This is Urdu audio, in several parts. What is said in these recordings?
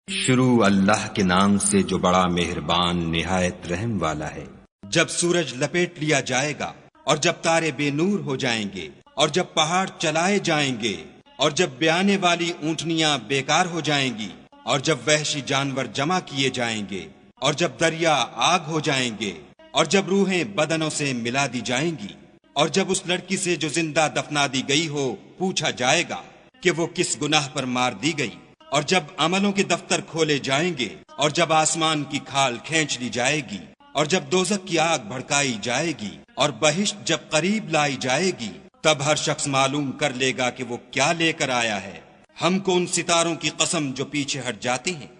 شروع اللہ کے نام سے جو بڑا مہربان نہایت رحم والا ہے۔ جب سورج لپیٹ لیا جائے گا اور جب تارے بے نور ہو جائیں گے اور جب پہاڑ چلائے جائیں گے اور جب بیانے والی اونٹنیاں بیکار ہو جائیں گی اور جب وحشی جانور جمع کیے جائیں گے اور جب دریا آگ ہو جائیں گے اور جب روحیں بدنوں سے ملا دی جائیں گی اور جب اس لڑکی سے جو زندہ دفنا دی گئی ہو پوچھا جائے گا کہ وہ کس گناہ پر مار دی گئی، اور جب عملوں کے دفتر کھولے جائیں گے اور جب آسمان کی کھال کھینچ لی جائے گی اور جب دوزخ کی آگ بھڑکائی جائے گی اور بہشت جب قریب لائی جائے گی، تب ہر شخص معلوم کر لے گا کہ وہ کیا لے کر آیا ہے۔ ہم کو ان ستاروں کی قسم جو پیچھے ہٹ جاتے ہیں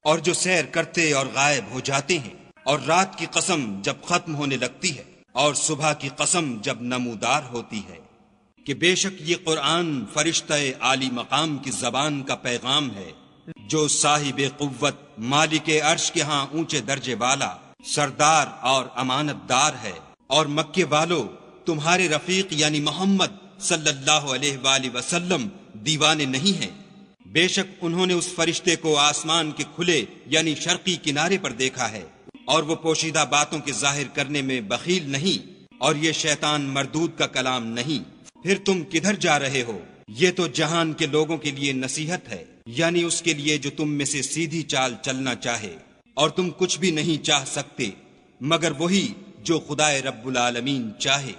اور جو سیر کرتے اور غائب ہو جاتے ہیں، اور رات کی قسم جب ختم ہونے لگتی ہے اور صبح کی قسم جب نمودار ہوتی ہے، کہ بے شک یہ قرآن فرشتہ عالی مقام کی زبان کا پیغام ہے، جو صاحب قوت مالک عرش کے ہاں اونچے درجے والا سردار اور امانت دار ہے۔ اور مکے والو، تمہارے رفیق یعنی محمد صلی اللہ علیہ وآلہ وسلم دیوانے نہیں ہیں، بے شک انہوں نے اس فرشتے کو آسمان کے کھلے یعنی شرقی کنارے پر دیکھا ہے، اور وہ پوشیدہ باتوں کے ظاہر کرنے میں بخیل نہیں، اور یہ شیطان مردود کا کلام نہیں۔ پھر تم کدھر جا رہے ہو؟ یہ تو جہان کے لوگوں کے لیے نصیحت ہے، یعنی اس کے لیے جو تم میں سے سیدھی چال چلنا چاہے، اور تم کچھ بھی نہیں چاہ سکتے مگر وہی جو خدائے رب العالمین چاہے۔